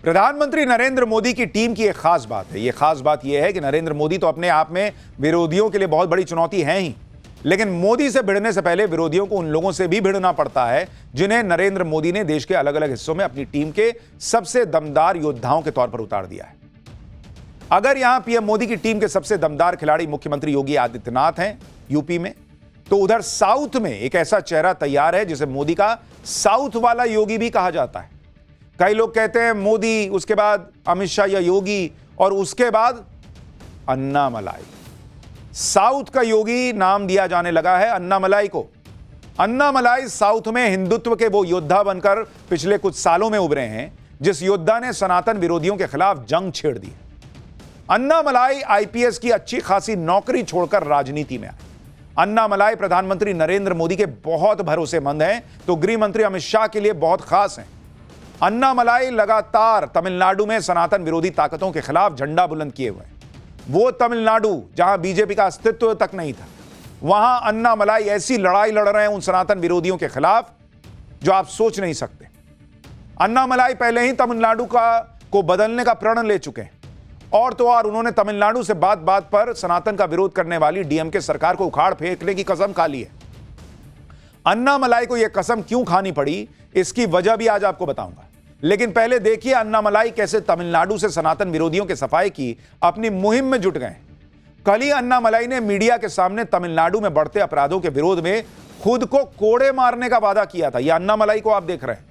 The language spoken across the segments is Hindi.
प्रधानमंत्री नरेंद्र मोदी की टीम की एक खास बात है। यह खास बात यह है कि नरेंद्र मोदी तो अपने आप में विरोधियों के लिए बहुत बड़ी चुनौती है ही, लेकिन मोदी से भिड़ने से पहले विरोधियों को उन लोगों से भी भिड़ना पड़ता है जिन्हें नरेंद्र मोदी ने देश के अलग अलग हिस्सों में अपनी टीम के सबसे दमदार योद्धाओं के तौर पर उतार दिया है। अगर यहां पीएम मोदी की टीम के सबसे दमदार खिलाड़ी मुख्यमंत्री योगी आदित्यनाथ हैं यूपी में, तो उधर साउथ में एक ऐसा चेहरा तैयार है जिसे मोदी का साउथ वाला योगी भी कहा जाता है। कई लोग कहते हैं मोदी, उसके बाद अमित शाह या योगी, और उसके बाद अन्नामलाई। साउथ का योगी नाम दिया जाने लगा है अन्नामलाई को। अन्नामलाई साउथ में हिंदुत्व के वो योद्धा बनकर पिछले कुछ सालों में उभरे हैं जिस योद्धा ने सनातन विरोधियों के खिलाफ जंग छेड़ दी। अन्नामलाई आईपीएस की अच्छी खासी नौकरी छोड़कर राजनीति में आए। अन्नामलाई प्रधानमंत्री नरेंद्र मोदी के बहुत भरोसेमंद हैं, तो गृह मंत्री अमित शाह के लिए बहुत खास हैं। अन्नामलाई लगातार तमिलनाडु में सनातन विरोधी ताकतों के खिलाफ झंडा बुलंद किए हुए हैं। वो तमिलनाडु जहां बीजेपी का अस्तित्व तक नहीं था, वहां अन्नामलाई ऐसी लड़ाई लड़ रहे हैं उन सनातन विरोधियों के खिलाफ जो आप सोच नहीं सकते। अन्नामलाई पहले ही तमिलनाडु को बदलने का प्रण ले चुके हैं, और तो और उन्होंने तमिलनाडु से बात बात पर सनातन का विरोध करने वाली डीएमके सरकार को उखाड़ फेंकने की कसम खा ली है। अन्नामलाई को यह कसम क्यों खानी पड़ी, इसकी वजह भी आज आपको बताऊंगा। लेकिन पहले देखिए अन्नामलाई कैसे तमिलनाडु से सनातन विरोधियों के सफाई की अपनी मुहिम में जुट गए। कल ही अन्नामलाई ने मीडिया के सामने तमिलनाडु में बढ़ते अपराधों के विरोध में खुद को कोड़े मारने का वादा किया था। यह अन्नामलाई को आप देख रहे हैं,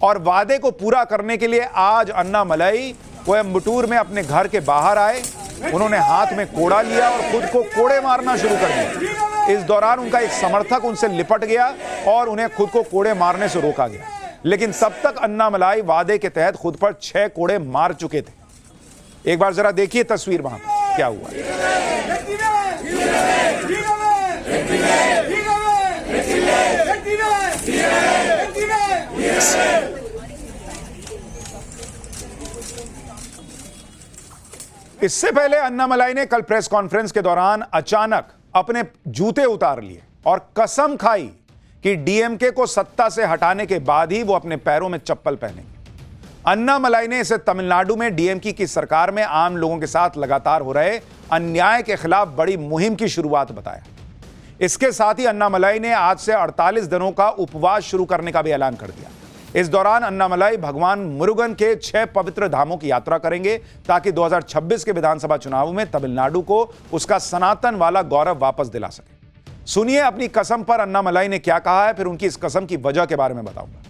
और वादे को पूरा करने के लिए आज अन्नामलाई कोयम्बटूर में अपने घर के बाहर आए। उन्होंने हाथ में कोड़ा लिया और खुद को कोड़े मारना शुरू कर दिया। इस दौरान उनका एक समर्थक उनसे लिपट गया और उन्हें खुद को कोड़े मारने से रोका गया, लेकिन तब तक अन्नामलाई वादे के तहत खुद पर 6 कोड़े मार चुके थे। एक बार जरा देखिए तस्वीर वहां पर क्या हुआ। इससे पहले अन्नामलाई ने कल प्रेस कॉन्फ्रेंस के दौरान अचानक अपने जूते उतार लिए और कसम खाई कि डीएमके को सत्ता से हटाने के बाद ही वो अपने पैरों में चप्पल पहनेंगे। अन्नामलाई ने इसे तमिलनाडु में डीएमके की सरकार में आम लोगों के साथ लगातार हो रहे अन्याय के खिलाफ बड़ी मुहिम की शुरुआत बताया। इसके साथ ही अन्नामलाई ने आज से 48 दिनों का उपवास शुरू करने का भी ऐलान कर दिया। इस दौरान अन्नामलाई भगवान मुरुगन के 6 पवित्र धामों की यात्रा करेंगे ताकि 2026 के विधानसभा चुनाव में तमिलनाडु को उसका सनातन वाला गौरव वापस दिला सके। सुनिए अपनी कसम पर अन्नामलाई ने क्या कहा है, फिर उनकी इस कसम की वजह के बारे में बताऊंगा।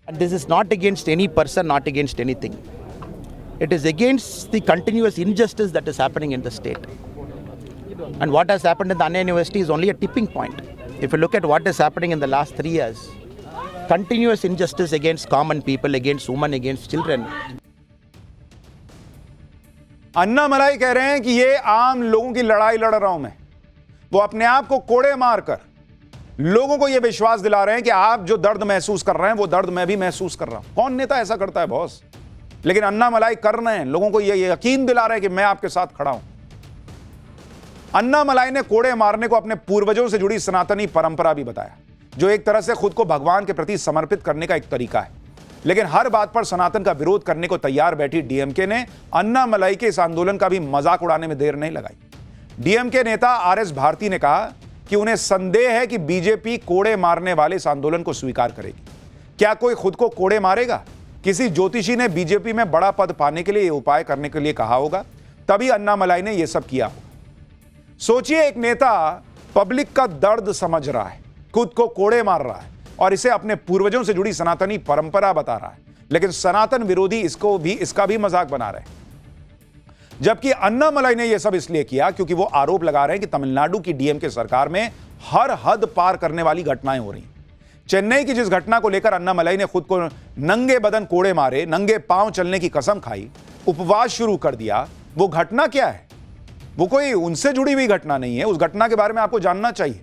This is not against any person, not against anything. It is against the continuous injustice that is happening in the state. And what has happened in the Anna University is only a tipping point. If you look at what is happening in the last 3 years, continuous injustice against common people, against women, against children. Annamalai कह रहे हैं कि ये आम लोगों की लड़ाई लड़ रहा हूं मैं। वो अपने आप को कोड़े मारकर लोगों को यह विश्वास दिला रहे हैं कि आप जो दर्द महसूस कर रहे हैं वो दर्द मैं भी महसूस कर रहा हूं। कौन नेता ऐसा करता है बॉस? लेकिन अन्नामलाई कर रहे हैं, लोगों को यह यकीन दिला रहे हैं कि मैं आपके साथ खड़ा हूं। अन्नामलाई ने कोड़े मारने को अपने पूर्वजों से जुड़ी सनातनी परंपरा भी बताया, जो एक तरह से खुद को भगवान के प्रति समर्पित करने का एक तरीका है। लेकिन हर बात पर सनातन का विरोध करने को तैयार बैठी डीएमके ने अन्नामलाई के इस आंदोलन का भी मजाक उड़ाने में देर नहीं लगाई। डीएमके नेता आरएस भारती ने कहा कि उन्हें संदेह है कि बीजेपी कोड़े मारने वाले इस आंदोलन को स्वीकार करेगी। क्या कोई खुद को कोड़े मारेगा? किसी ज्योतिषी ने बीजेपी में बड़ा पद पाने के लिए यह उपाय करने के लिए कहा होगा, तभी अन्नामलाई ने यह सब किया होगा। सोचिए, एक नेता पब्लिक का दर्द समझ रहा है, खुद को कोड़े मार रहा है और इसे अपने पूर्वजों से जुड़ी सनातनी परंपरा बता रहा है, लेकिन सनातन विरोधी इसका भी मजाक बना रहे हैं। जबकि अन्नामलाई ने यह सब इसलिए किया क्योंकि वो आरोप लगा रहे हैं कि तमिलनाडु की डीएमके सरकार में हर हद पार करने वाली घटनाएं हो रही हैं। चेन्नई की जिस घटना को लेकर अन्नामलाई ने खुद को नंगे बदन कोड़े मारे, नंगे पांव चलने की कसम खाई, उपवास शुरू कर दिया, वो घटना क्या है? वो कोई उनसे जुड़ी हुई घटना नहीं है। उस घटना के बारे में आपको जानना चाहिए।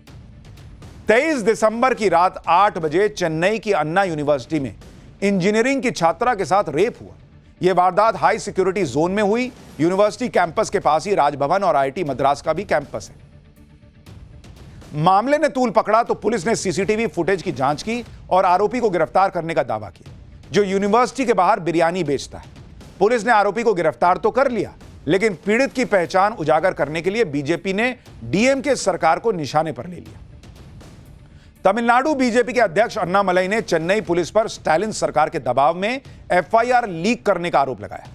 23 दिसंबर की रात 8 बजे चेन्नई की अन्ना यूनिवर्सिटी में इंजीनियरिंग की छात्रा के साथ रेप हुआ। यह वारदात हाई सिक्योरिटी जोन में हुई। यूनिवर्सिटी कैंपस के पास ही राजभवन और आईआईटी मद्रास का भी कैंपस है। मामले ने तूल पकड़ा तो पुलिस ने सीसीटीवी फुटेज की जांच की और आरोपी को गिरफ्तार करने का दावा किया, जो यूनिवर्सिटी के बाहर बिरयानी बेचता है। पुलिस ने आरोपी को गिरफ्तार तो कर लिया, लेकिन पीड़ित की पहचान उजागर करने के लिए बीजेपी ने डीएमके सरकार को निशाने पर ले लिया। तमिलनाडु बीजेपी के अध्यक्ष अन्नामलाई ने चेन्नई पुलिस पर स्टालिन सरकार के दबाव में एफआईआर लीक करने का आरोप लगाया।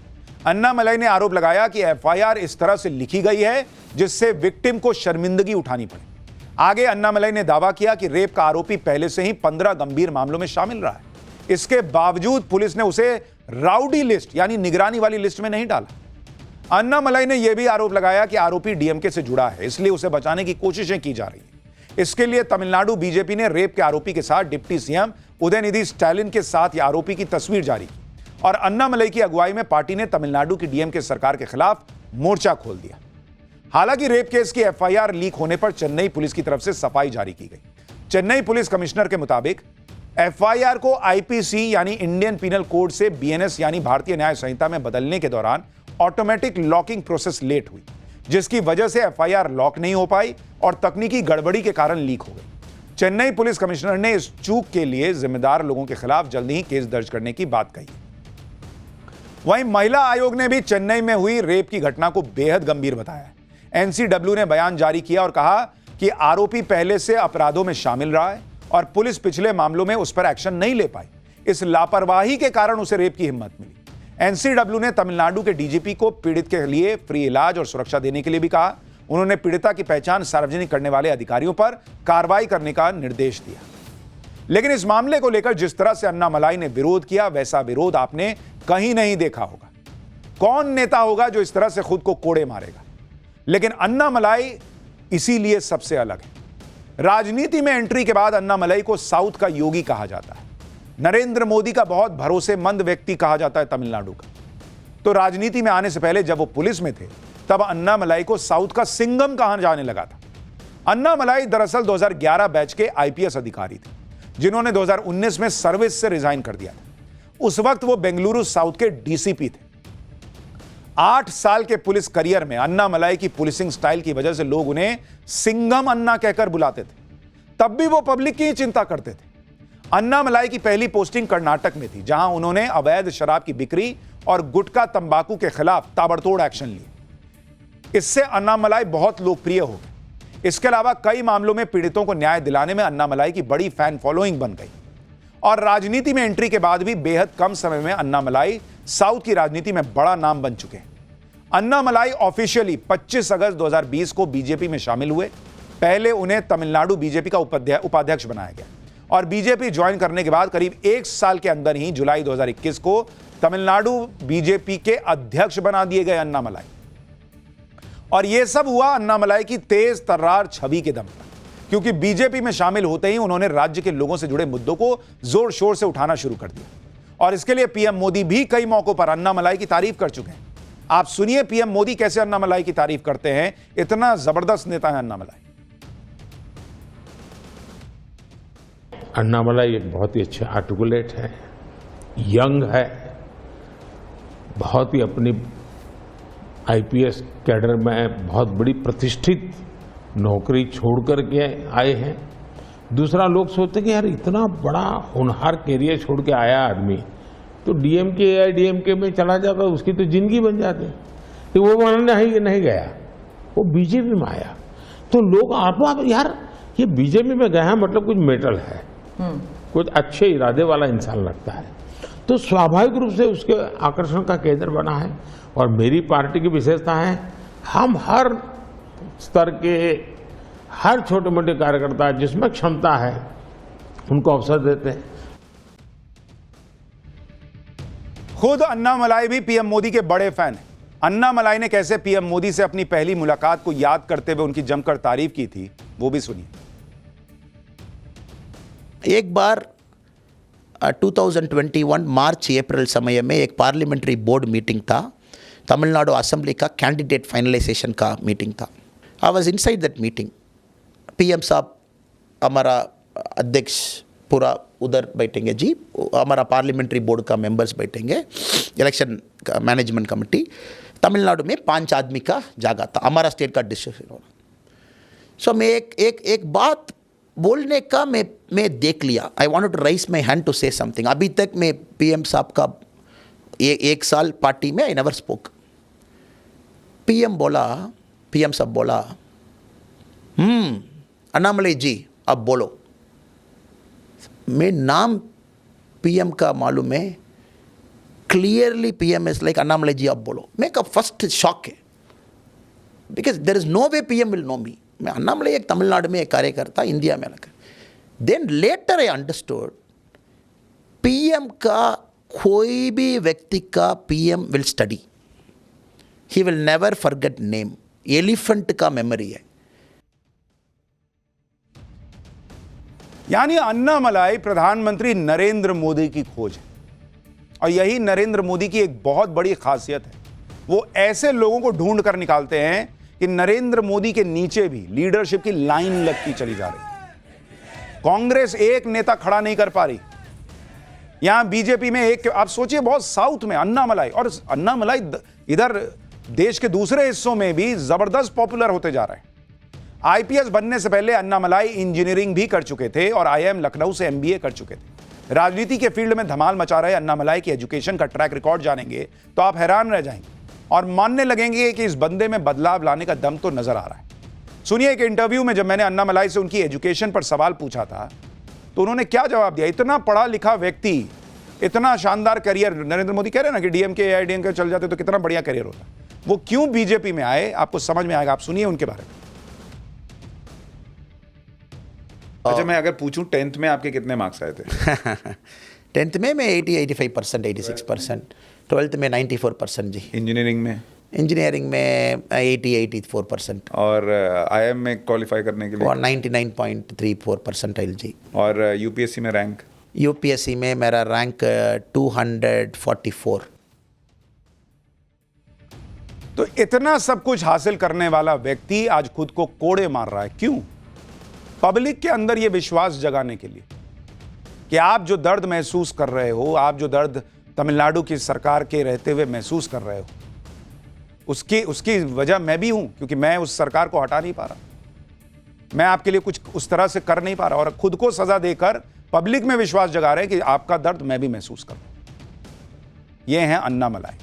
अन्नामलाई ने आरोप लगाया कि एफआईआर इस तरह से लिखी गई है जिससे विक्टिम को शर्मिंदगी उठानी पड़े। आगे अन्नामलाई ने दावा किया कि रेप का आरोपी पहले से ही 15 गंभीर मामलों में शामिल रहा है। इसके बावजूद पुलिस ने उसे राउडी लिस्ट यानी निगरानी वाली लिस्ट में नहीं डाला। अन्नामलाई ने यह भी आरोप लगाया कि आरोपी डीएमके से जुड़ा है, इसलिए उसे बचाने की कोशिशें की जा रही है। इसके लिए तमिलनाडु बीजेपी ने रेप के आरोपी के साथ डिप्टी सीएम उदयनिधि स्टालिन के साथ यह आरोपी की तस्वीर जारी की और अन्नामलाई की अगुवाई में पार्टी ने तमिलनाडु की डीएमके सरकार के खिलाफ मोर्चा खोल दिया। हालांकि रेप केस की एफआईआर लीक होने पर चेन्नई पुलिस की तरफ से सफाई जारी की गई। चेन्नई पुलिस कमिश्नर के मुताबिक एफआईआर को आईपीसी यानी इंडियन पिनल कोड से बीएनएस यानी भारतीय न्याय संहिता में बदलने के दौरान ऑटोमेटिक लॉकिंग प्रोसेस लेट हुई, जिसकी वजह से एफआईआर लॉक नहीं हो पाई और तकनीकी गड़बड़ी के कारण लीक हो गई। चेन्नई पुलिस कमिश्नर ने इस चूक के लिए जिम्मेदार लोगों के खिलाफ जल्दी ही केस दर्ज करने की बात कही। वहीं महिला आयोग ने भी चेन्नई में हुई रेप की घटना को बेहद गंभीर बताया है। एनसीडब्ल्यू ने बयान जारी किया और कहा कि आरोपी पहले से अपराधों में शामिल रहा है और पुलिस पिछले मामलों में उस पर एक्शन नहीं ले पाई। इस लापरवाही के कारण उसे रेप की हिम्मत मिली। एनसीडब्ल्यू ने तमिलनाडु के डीजीपी को पीड़ित के लिए फ्री इलाज और सुरक्षा देने के लिए भी कहा। उन्होंने पीड़िता की पहचान सार्वजनिक करने वाले अधिकारियों पर कार्रवाई करने का निर्देश दिया। लेकिन इस मामले को लेकर जिस तरह से अन्नामलाई ने विरोध किया, वैसा विरोध आपने कहीं नहीं देखा होगा। कौन नेता होगा जो इस तरह से खुद को कोड़े मारेगा? लेकिन अन्नामलाई इसीलिए सबसे अलग है। राजनीति में एंट्री के बाद अन्नामलाई को साउथ का योगी कहा जाता है। नरेंद्र मोदी का बहुत भरोसेमंद व्यक्ति कहा जाता है तमिलनाडु का। तो राजनीति में आने से पहले जब वो पुलिस में थे, तब अन्नामलाई को साउथ का सिंघम कहा जाने लगा था। अन्नामलाई दरअसल 2011 बैच के आईपीएस अधिकारी थे, जिन्होंने 2019 में सर्विस से रिजाइन कर दिया था। उस वक्त वो बेंगलुरु साउथ के डीसीपी थे। 8 साल के पुलिस करियर में अन्नामलाई की पुलिसिंग स्टाइल की वजह से लोग उन्हें सिंघम अन्ना कहकर बुलाते थे। तब भी वो पब्लिक की ही चिंता करते थे। अन्नामलाई की पहली पोस्टिंग कर्नाटक में थी, जहां उन्होंने अवैध शराब की बिक्री और गुटखा तंबाकू के खिलाफ ताबड़तोड़ एक्शन लिए। इससे अन्नामलाई बहुत लोकप्रिय हो गए। इसके अलावा कई मामलों में पीड़ितों को न्याय दिलाने में अन्नामलाई की बड़ी फैन फॉलोइंग बन गई और राजनीति में एंट्री के बाद भी बेहद कम समय में अन्नामलाई साउथ की राजनीति में बड़ा नाम बन चुके हैं। अन्नामलाई ऑफिशियली 25 अगस्त 2020 को बीजेपी में शामिल हुए। पहले उन्हें तमिलनाडु बीजेपी का उपाध्यक्ष बनाया गया और बीजेपी ज्वाइन करने के बाद करीब 1 साल के अंदर ही जुलाई 2021 को तमिलनाडु बीजेपी के अध्यक्ष बना दिए गए अन्नामलाई। और यह सब हुआ अन्नामलाई की तेज तर्रार छवि के दम पर, क्योंकि बीजेपी में शामिल होते ही उन्होंने राज्य के लोगों से जुड़े मुद्दों को जोर शोर से उठाना शुरू कर दिया और इसके लिए पीएम मोदी भी कई मौकों पर अन्नामलाई की तारीफ कर चुके हैं। आप सुनिए पीएम मोदी कैसे अन्नामलाई की तारीफ करते हैं। इतना जबरदस्त नेता है अन्नामलाई। अन्नामलाई एक बहुत ही अच्छे आर्टिकुलेट है, यंग है, बहुत ही अपनी आईपीएस कैडर में बहुत बड़ी प्रतिष्ठित नौकरी छोड़ कर के आए हैं। दूसरा, लोग सोचते कि यार इतना बड़ा होनहार कैरियर छोड़ के आया आदमी तो डीएमके या डीएमके में चला जाता, उसकी तो जिंदगी बन जाती। तो वो वहाँ नहीं गया, वो बीजेपी में आया। तो लोग आप यार ये बीजेपी में गया मतलब कुछ मेटल है, कुछ अच्छे इरादे वाला इंसान लगता है, तो स्वाभाविक रूप से उसके आकर्षण का केंद्र बना है। और मेरी पार्टी की विशेषता है, हम हर स्तर के हर छोटे मोटे कार्यकर्ता जिसमें क्षमता है उनको अवसर देते हैं। खुद अन्नामलाई भी पीएम मोदी के बड़े फैन हैं। अन्नामलाई ने कैसे पीएम मोदी से अपनी पहली मुलाकात को याद करते हुए उनकी जमकर तारीफ की थी, वो भी सुनिए। एक बार 2021 मार्च अप्रैल समय में एक पार्लियामेंट्री बोर्ड मीटिंग था, तमिलनाडु असेंबली का कैंडिडेट फाइनलाइजेशन का मीटिंग था। I was inside that meeting. PM साहब हमारा अध्यक्ष पूरा उधर बैठेंगे जी, हमारा पार्लियामेंट्री बोर्ड का मेंबर्स बैठेंगे, इलेक्शन मैनेजमेंट कमेटी। तमिलनाडु में 5 आदमी का जगह था, हमारा स्टेट का डिसीजन होना। सो मैं एक बात बोलने का मैं देख लिया. I wanted to raise my hand to say something. अभी तक मैं पीएम साहब का एक साल पार्टी में आई नेवर स्पोक. पीएम साहब बोला अन्नामलई जी अब बोलो. मैं नाम पीएम का मालूम है. Clearly PM is like Annamalai ji अब बोलो. मैं का फर्स्ट शॉक है, because there is no way PM will know me. मैं अन्नामलई एक तमिलनाडु में एक कार्यकर्ता, इंडिया में अलग. Then later I understood PM का कोई भी व्यक्ति का PM will study. He will never forget name. Elephant का मेमोरी है. यानी अन्नामलाई प्रधानमंत्री नरेंद्र मोदी की खोज है, और यही नरेंद्र मोदी की एक बहुत बड़ी खासियत है. वो ऐसे लोगों को ढूंढ कर निकालते हैं कि नरेंद्र मोदी के नीचे भी लीडरशिप की लाइन लगती चली जा रही. कांग्रेस एक नेता खड़ा नहीं कर पा रही. यहां बीजेपी में एक, आप सोचिए बहुत साउथ में अन्नामलाई, और अन्नामलाई इधर देश के दूसरे हिस्सों में भी जबरदस्त पॉपुलर होते जा रहे हैं. आईपीएस बनने से पहले अन्नामलाई इंजीनियरिंग भी कर चुके थे और आईआईएम लखनऊ से एमबीए कर चुके थे. राजनीति के फील्ड में धमाल मचा रहे अन्नामलाई की एजुकेशन का ट्रैक रिकॉर्ड जानेंगे तो आप हैरान रह जाएंगे और मानने लगेंगे कि इस बंदे में बदलाव लाने का दम तो नजर आ रहा है. सुनिए, एक इंटरव्यू में जब मैंने अन्नामलाई से उनकी एजुकेशन पर सवाल पूछा था तो उन्होंने क्या जवाब दिया. इतना पढ़ा लिखा व्यक्ति, इतना शानदार करियर. नरेंद्र मोदी कह रहे हैं ना कि डीएमके एआईडीएमके चल जाते तो कितना बढ़िया करियर होता. वो क्यों बीजेपी में आए आपको समझ में आएगा. आप सुनिए उनके बारे में. अच्छा, मैं अगर पूछूं 10th में आपके कितने मार्क्स आए थे? 10th में मैं 85%, 86%. 12th में 94% जी. इंजीनियरिंग में? इंजीनियरिंग में 84%. और आईआईएम में क्वालिफाई करने के लिए? और 99.34% जी. और यूपीएससी में रैंक? यूपीएससी में मेरा रैंक 244. तो इतना सब कुछ हासिल करने वाला व्यक्ति आज खुद को कोड़े मार रहा है. क्यों? पब्लिक के अंदर यह विश्वास जगाने के लिए कि आप जो दर्द महसूस कर रहे हो, आप जो दर्द तमिलनाडु की सरकार के रहते हुए महसूस कर रहे हो, उसकी वजह मैं भी हूं, क्योंकि मैं उस सरकार को हटा नहीं पा रहा. मैं आपके लिए कुछ उस तरह से कर नहीं पा रहा, और खुद को सजा देकर पब्लिक में विश्वास जगा रहे हैं कि आपका दर्द मैं भी महसूस कर रहा हूं. ये हैं अन्नामलाई.